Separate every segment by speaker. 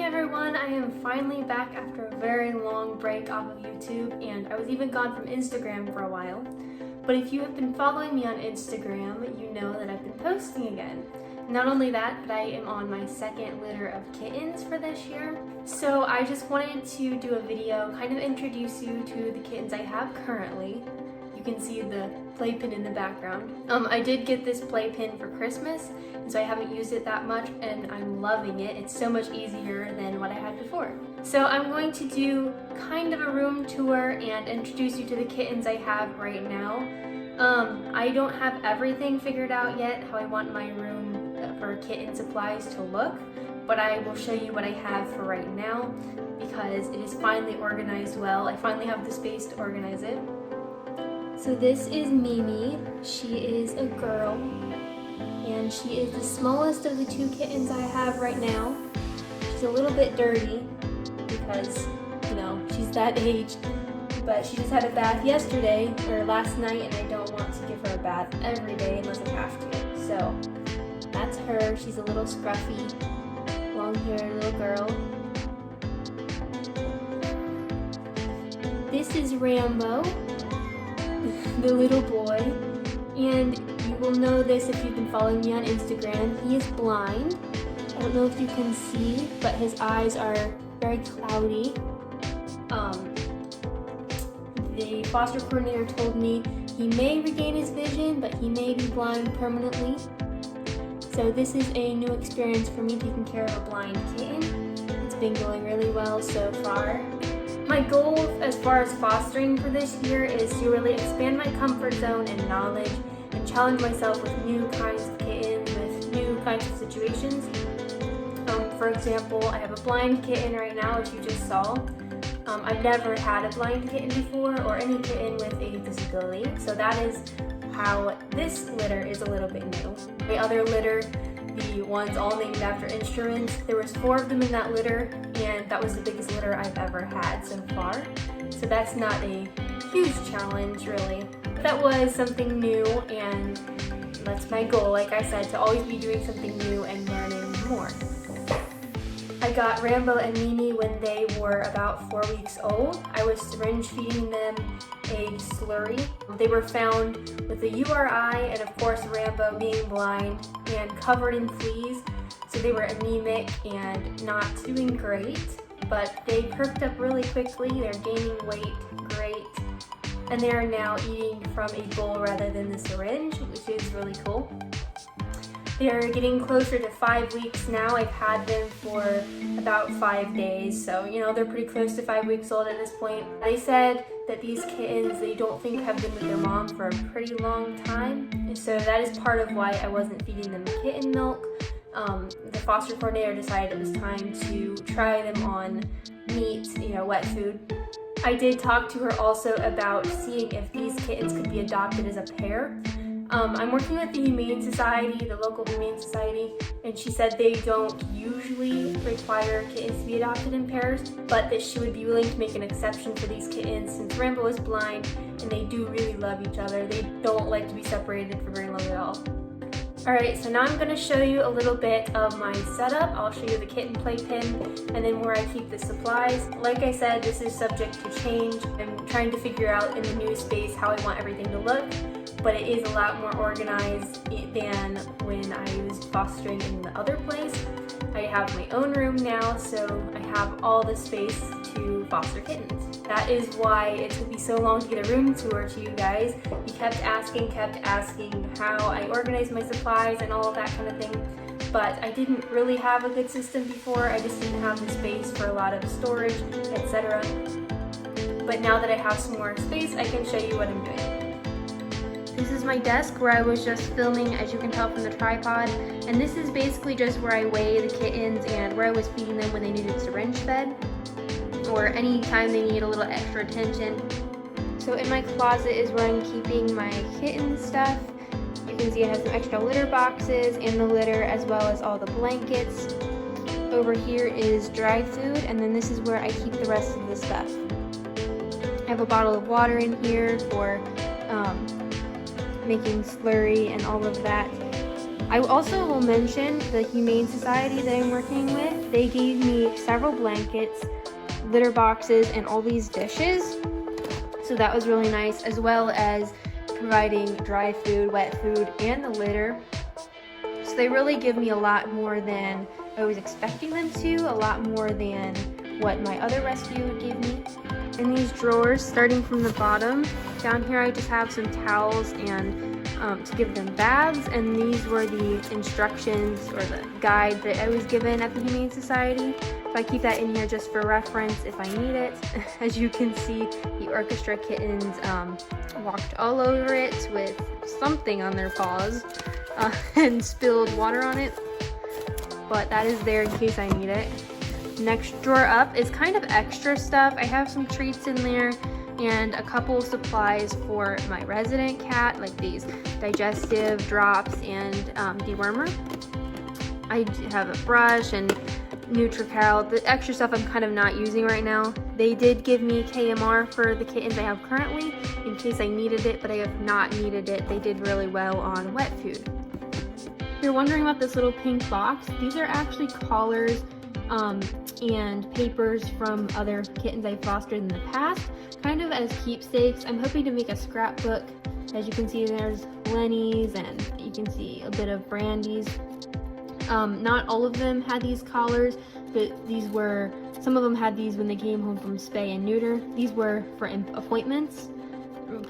Speaker 1: everyone, I am finally back after a very long break off of YouTube, and I was even gone from Instagram for a while. But if you have been following me on Instagram, you know that I've been posting again. Not only that, but I am on my second litter of kittens for this year. So I just wanted to do a video, kind of introduce you to the kittens I have currently. You can see the playpen in the background. I did get this playpen for Christmas, and so I haven't used it that much, and I'm loving it. It's so much easier than what I had before. So I'm going to do kind of a room tour and introduce you to the kittens I have right now. I don't have everything figured out yet, how I want my room for kitten supplies to look, but I will show you what I have for right now because it is finally organized well. I finally have the space to organize it. So this is Mimi. She is a girl, and she is the smallest of the two kittens I have right now. She's a little bit dirty because, you know, she's that age, but she just had a bath yesterday, or last night, and I don't want to give her a bath every day unless I have to. So that's her. She's a little scruffy, long-haired little girl. This is Rambo, the little boy, and you will know this if you've been following me on Instagram. He is blind. I don't know if you can see, but his eyes are very cloudy. The foster coordinator told me he may regain his vision, but he may be blind permanently. So this is a new experience for me, taking care of a blind kitten. It's been going really well so far. My goal as far as fostering for this year is to really expand my comfort zone and knowledge and challenge myself with new kinds of kittens, with new kinds of situations. For example, I have a blind kitten right now, which you just saw. I've never had a blind kitten before or any kitten with a disability, so that is how this litter is a little bit new. My other litter, the ones all named after instruments, there was 4 of them in that litter, and that was the biggest litter I've ever had so far. So that's not a huge challenge, really. That was something new, and that's my goal, like I said, to always be doing something new and learning more. I got Rambo and Mimi when they were about 4 weeks old. I was syringe feeding them a slurry. They were found with a URI, and of course Rambo being blind and covered in fleas, so they were anemic and not doing great, but they perked up really quickly. They're gaining weight great, and they are now eating from a bowl rather than the syringe, which is really cool. They're getting closer to 5 weeks now. I've had them for about 5 days, so you know they're pretty close to 5 weeks old at this point. They said that these kittens, they don't think have been with their mom for a pretty long time, and so that is part of why I wasn't feeding them kitten milk. The foster coordinator decided it was time to try them on meat, wet food. I did talk to her also about seeing if these kittens could be adopted as a pair. I'm working with the Humane Society, the local Humane Society, and she said they don't usually require kittens to be adopted in pairs, but that she would be willing to make an exception for these kittens since Rambo is blind and they do really love each other. They don't like to be separated for very long at all. Alright, so now I'm going to show you a little bit of my setup. I'll show you the kitten playpen and then where I keep the supplies. Like I said, this is subject to change. I'm trying to figure out in the new space how I want everything to look, but it is a lot more organized than when I was fostering in the other place. I have my own room now, so I have all the space to foster kittens. That is why it took me so long to get a room tour to you guys. You kept asking how I organize my supplies and all of that kind of thing, but I didn't really have a good system before. I just didn't have the space for a lot of storage, etc. But now that I have some more space, I can show you what I'm doing. This is my desk where I was just filming, as you can tell from the tripod, and this is basically just where I weigh the kittens and where I was feeding them when they needed syringe fed, or any time they need a little extra attention. So in my closet is where I'm keeping my kitten stuff. You can see I have some extra litter boxes in the litter, as well as all the blankets. Over here is dry food, and then this is where I keep the rest of the stuff. I have a bottle of water in here for making slurry and all of that. I also will mention the Humane Society that I'm working with. They gave me several blankets, litter boxes, and all these dishes. So that was really nice, as well as providing dry food, wet food, and the litter. So they really give me a lot more than I was expecting them to, a lot more than what my other rescue would give me. In these drawers, starting from the bottom, down here I just have some towels and to give them baths, and these were the instructions or the guide that I was given at the Humane Society. So I keep that in here just for reference if I need it. As you can see, the orchestra kittens walked all over it with something on their paws and spilled water on it, but that is there in case I need it. Next drawer up is kind of extra stuff. I have some treats in there and a couple supplies for my resident cat, like these digestive drops and dewormer. I have a brush and Nutrical. The extra stuff I'm kind of not using right now. They did give me KMR for the kittens I have currently in case I needed it, but I have not needed it. They did really well on wet food. If you're wondering about this little pink box, these are actually collars and papers from other kittens I fostered in the past, kind of as keepsakes. I'm hoping to make a scrapbook. As you can see, there's Lenny's and you can see a bit of Brandy's. Not all of them had these collars, but some of them had these when they came home from spay and neuter. These were for appointment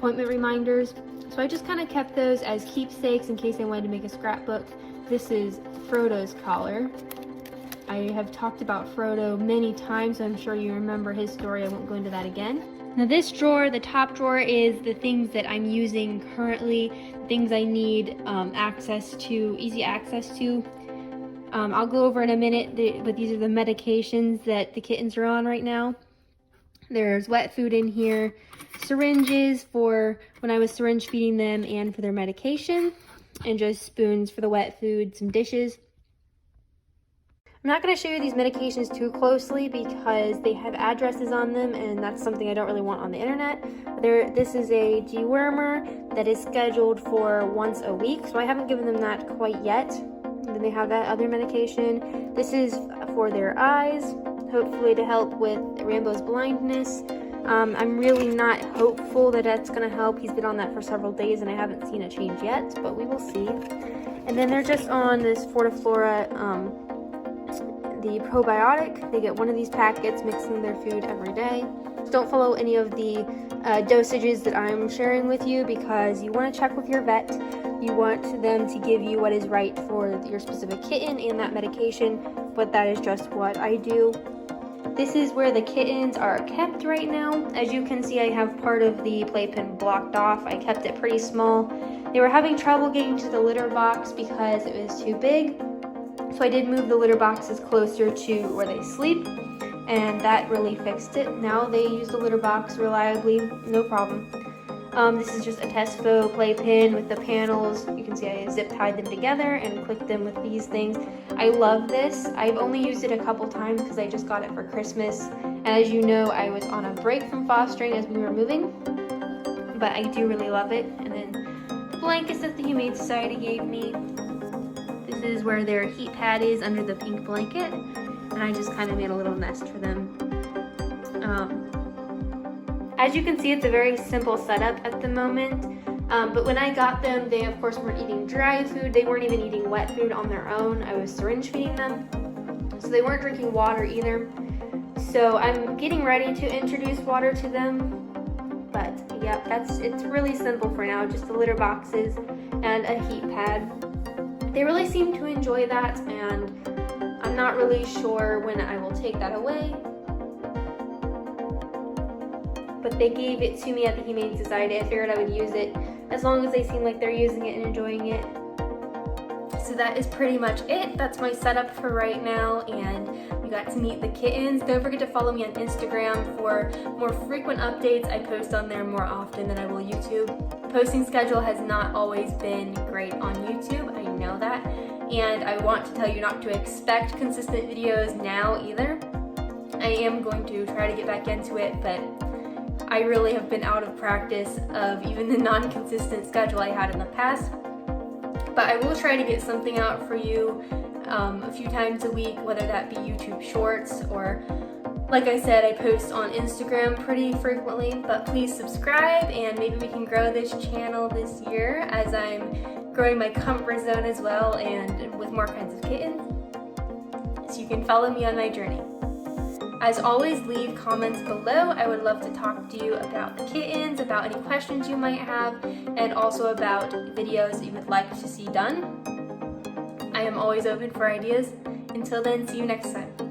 Speaker 1: reminders. So I just kind of kept those as keepsakes in case I wanted to make a scrapbook. This is Frodo's collar. I have talked about Frodo many times, so I'm sure you remember his story. I won't go into that again. Now this drawer, the top drawer, is the things that I'm using currently, things I need easy access to. I'll go over in a minute, but these are the medications that the kittens are on right now. There's wet food in here, syringes for when I was syringe feeding them and for their medication, and just spoons for the wet food, some dishes. I'm not going to show you these medications too closely because they have addresses on them, and that's something I don't really want on the internet. This is a dewormer that is scheduled for once a week, so I haven't given them that quite yet. And then they have that other medication. This is for their eyes, hopefully to help with Rambo's blindness. I'm really not hopeful that that's going to help. He's been on that for several days and I haven't seen a change yet, but we will see. And then they're just on this Fortiflora, the probiotic. They get one of these packets mixing their food every day. Don't follow any of the dosages that I'm sharing with you because you want to check with your vet. You want them to give you what is right for your specific kitten and that medication, but that is just what I do. This is where the kittens are kept right now. As you can see, I have part of the playpen blocked off. I kept it pretty small. They were having trouble getting to the litter box because it was too big. So I did move the litter boxes closer to where they sleep, and that really fixed it. Now they use the litter box reliably, no problem. This is just a Tesco playpen with the panels. You can see I zip tied them together and clicked them with these things. I love this. I've only used it a couple times because I just got it for Christmas. And as you know, I was on a break from fostering as we were moving, but I do really love it. And then the blankets that the Humane Society gave me. This is where their heat pad is under the pink blanket, and I just kind of made a little nest for them. As you can see, it's a very simple setup at the moment, but when I got them, they of course weren't eating dry food. They weren't even eating wet food on their own. I was syringe feeding them, so they weren't drinking water either. So I'm getting ready to introduce water to them, but yeah, it's really simple for now, just the litter boxes and a heat pad. They really seem to enjoy that, and I'm not really sure when I will take that away. But they gave it to me at the Humane Society. I figured I would use it as long as they seem like they're using it and enjoying it. So that is pretty much it. That's my setup for right now, and you got to meet the kittens. Don't forget to follow me on Instagram for more frequent updates. I post on there more often than I will YouTube. Posting schedule has not always been great on YouTube, I know that, and I want to tell you not to expect consistent videos now either. I am going to try to get back into it, but I really have been out of practice of even the non-consistent schedule I had in the past. but I will try to get something out for you a few times a week, whether that be YouTube Shorts or, like I said, I post on Instagram pretty frequently. But please subscribe, and maybe we can grow this channel this year as I'm growing my comfort zone as well, and with more kinds of kittens, so you can follow me on my journey. As always, leave comments below. I would love to talk to you about the kittens, about any questions you might have, and also about videos that you would like to see done. I am always open for ideas. Until then, see you next time.